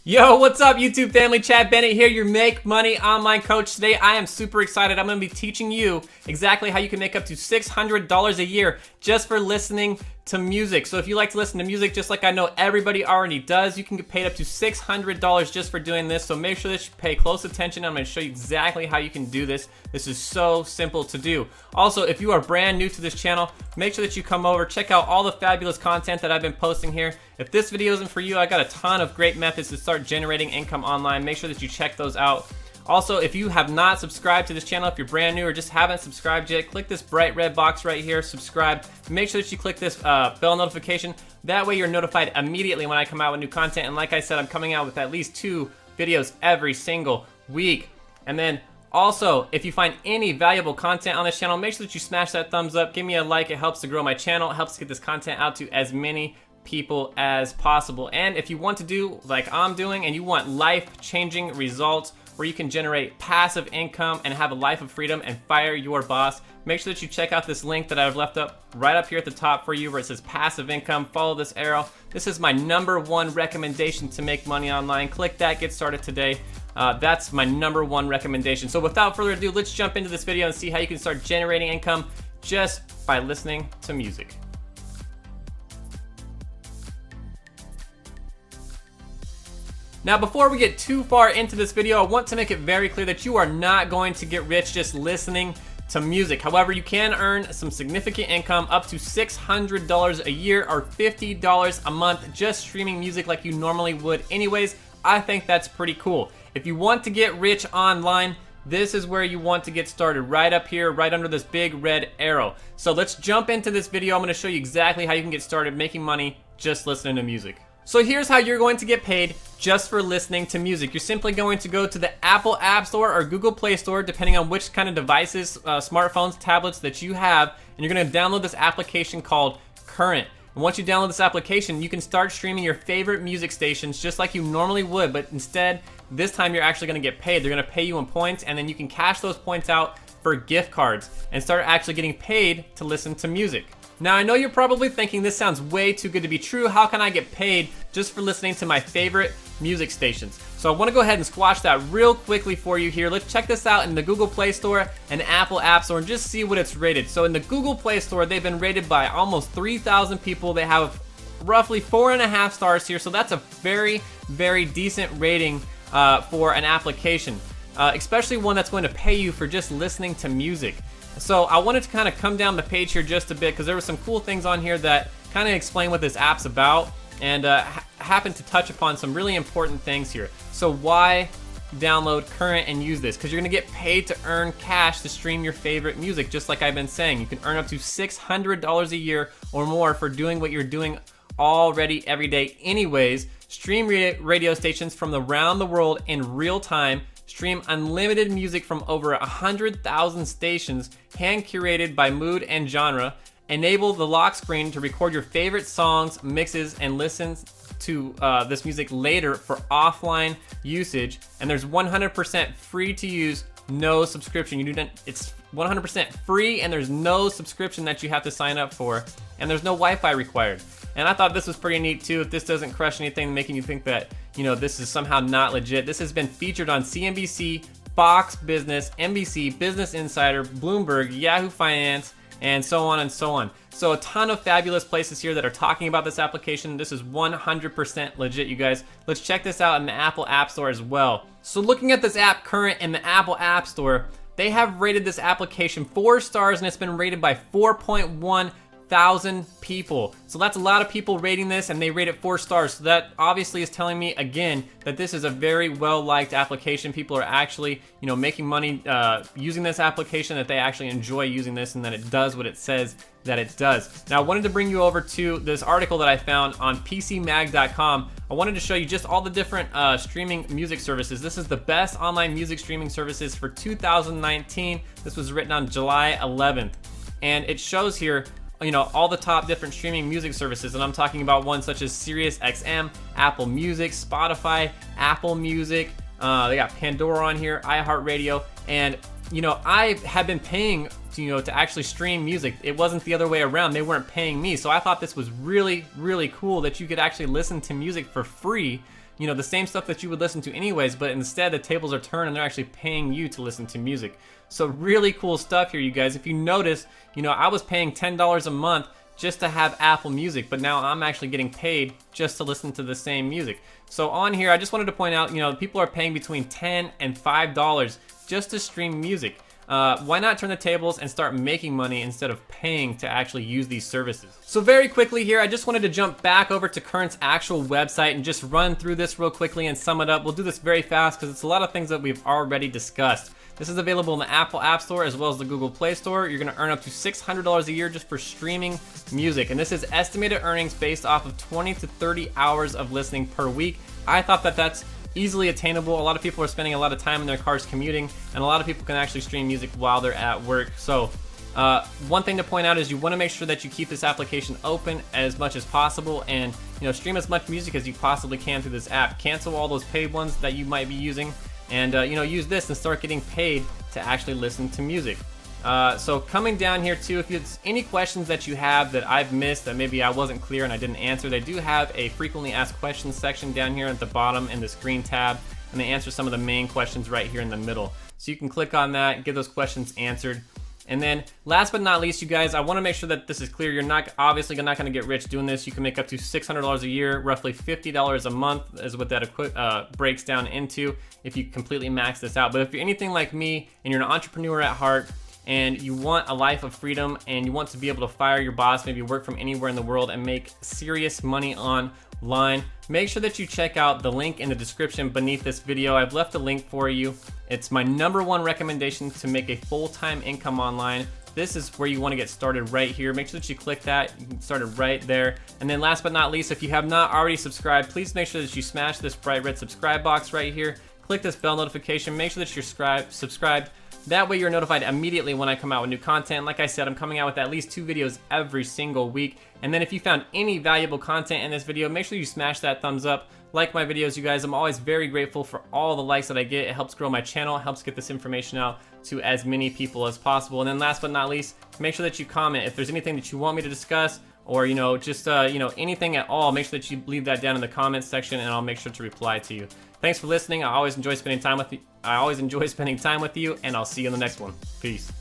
Yo, what's up YouTube family? Chad Bennett here, your Make Money Online Coach. Today I am super excited. I'm going to be teaching you exactly how you can make up to $600 a year just for listening to music. So if you like to listen to music just like I know everybody already does, you can get paid up to $600 just for doing this. So make sure that you pay close attention. I'm going to show you exactly how you can do this. This is so simple to do. Also, if you are brand new to this channel, make sure that you come over, check out all the fabulous content that I've been posting here. If this video isn't for you, I got a ton of great methods to start generating income online. Make sure that you check those out. Also, if you have not subscribed to this channel, if you're brand new or just haven't subscribed yet, click this bright red box right here, subscribe. Make sure that you click this bell notification. That way you're notified immediately when I come out with new content. And like I said, I'm coming out with at least 2 videos every single week. And then also, if you find any valuable content on this channel, make sure that you smash that thumbs up, give me a like. It helps to grow my channel, it helps to get this content out to as many people as possible. And if you want to do like I'm doing and you want life-changing results where you can generate passive income and have a life of freedom and fire your boss, make sure that you check out this link that I've left up right up here at the top for you where it says passive income. Follow this arrow. This is my #1 recommendation to make money online. Click that, get started today. That's my #1 recommendation. So without further ado, let's jump into this video and see how you can start generating income just by listening to music. Now, before we get too far into this video, I want to make it very clear that you are not going to get rich just listening to music. However, you can earn some significant income up to $600 a year or $50 a month just streaming music like you normally would anyways. I think that's pretty cool. If you want to get rich online, this is where you want to get started, right up here, right under this big red arrow. So let's jump into this video. I'm going to show you exactly how you can get started making money just listening to music. So here's how you're going to get paid just for listening to music. You're simply going to go to the Apple App Store or Google Play Store, depending on which kind of devices, smartphones, tablets that you have, and you're going to download this application called Current. And once you download this application, you can start streaming your favorite music stations just like you normally would, but instead, this time you're actually going to get paid. They're going to pay you in points, and then you can cash those points out for gift cards and start actually getting paid to listen to music. Now, I know you're probably thinking this sounds way too good to be true. How can I get paid just for listening to my favorite music stations? So I want to go ahead and squash that real quickly for you here. Let's check this out in the Google Play Store and Apple App Store and just see what it's rated. So in the Google Play Store, they've been rated by almost 3,000 people. They have roughly 4.5 stars here. So that's a very, very decent rating for an application, especially one that's going to pay you for just listening to music. So I wanted to kind of come down the page here just a bit because there were some cool things on here that kind of explain what this app's about and happen to touch upon some really important things here. So why download Current and use this? Because you're going to get paid to earn cash to stream your favorite music, just like I've been saying. You can earn up to $600 a year or more for doing what you're doing already every day anyways. Stream radio stations from around the world in real time. Stream unlimited music from over 100,000 stations, hand-curated by mood and genre. Enable the lock screen to record your favorite songs, mixes, and listen to this music later for offline usage. And there's 100% free to use, no subscription. It's 100% free, and there's no subscription that you have to sign up for, and there's no Wi-Fi required. And I thought this was pretty neat too. If this doesn't crush anything, making you think that, you know, this is somehow not legit. This has been featured on CNBC, Fox Business, NBC, Business Insider, Bloomberg, Yahoo Finance, and so on and so on. So a ton of fabulous places here that are talking about this application. This is 100% legit, you guys. Let's check this out in the Apple App Store as well. So looking at this app Current in the Apple App Store, they have rated this application 4 stars, and it's been rated by 4.1 thousand people. So that's a lot of people rating this, and they rate it 4 stars. So that obviously is telling me again that this is a very well-liked application. People are actually, you know, making money using this application, that they actually enjoy using this, and that it does what it says that it does. Now I wanted to bring you over to this article that I found on PCMag.com. I wanted to show you just all the different streaming music services. This is the best online music streaming services for 2019. This was written on July 11th, and it shows here, you know, all the top different streaming music services, and I'm talking about ones such as SiriusXM, Apple Music, Spotify, Apple Music. They got Pandora on here, iHeartRadio, and you know, I have been paying to actually stream music. It wasn't the other way around. They weren't paying me. So I thought this was really, really cool that you could actually listen to music for free. The same stuff that you would listen to anyways, but instead the tables are turned and they're actually paying you to listen to music. So really cool stuff here, you guys. If you notice, I was paying $10 a month just to have Apple Music, but now I'm actually getting paid just to listen to the same music. So on here, I just wanted to point out, people are paying between $10 and $5 just to stream music. Why not turn the tables and start making money instead of paying to actually use these services? So very quickly here, I just wanted to jump back over to Current's actual website and just run through this real quickly and sum it up. We'll do this very fast because it's a lot of things that we've already discussed. This is available in the Apple App Store as well as the Google Play Store. You're gonna earn up to $600 a year just for streaming music. And this is estimated earnings based off of 20 to 30 hours of listening per week. I thought that that's easily attainable. A lot of people are spending a lot of time in their cars commuting, and a lot of people can actually stream music while they're at work. So one thing to point out is you want to make sure that you keep this application open as much as possible, and stream as much music as you possibly can through this app. Cancel all those paid ones that you might be using, and use this and start getting paid to actually listen to music. So coming down here too, if there's any questions that you have that I've missed that maybe I wasn't clear and I didn't answer, they do have a frequently asked questions section down here at the bottom in this green tab, and they answer some of the main questions right here in the middle. So you can click on that and get those questions answered. And then last but not least, you guys, I want to make sure that this is clear. You're obviously not going to get rich doing this. You can make up to $600 a year, roughly $50 a month is what that breaks down into if you completely max this out. But if you're anything like me and you're an entrepreneur at heart, and you want a life of freedom and you want to be able to fire your boss, maybe work from anywhere in the world and make serious money online, make sure that you check out the link in the description beneath this video. I've left a link for you. It's my #1 recommendation to make a full-time income online. This is where you want to get started right here. Make sure that you click that. You can get right there. And then last but not least, if you have not already subscribed, please make sure that you smash this bright red subscribe box right here. Click this bell notification. Make sure that you're subscribed. That way you're notified immediately when I come out with new content. Like I said, I'm coming out with at least 2 videos every single week. And then if you found any valuable content in this video, make sure you smash that thumbs up. Like my videos, you guys. I'm always very grateful for all the likes that I get. It helps grow my channel. It helps get this information out to as many people as possible. And then last but not least, make sure that you comment. If there's anything that you want me to discuss, or just anything at all, make sure that you leave that down in the comments section and I'll make sure to reply to you. Thanks for listening. I always enjoy spending time with you. And I'll see you in the next one. Peace.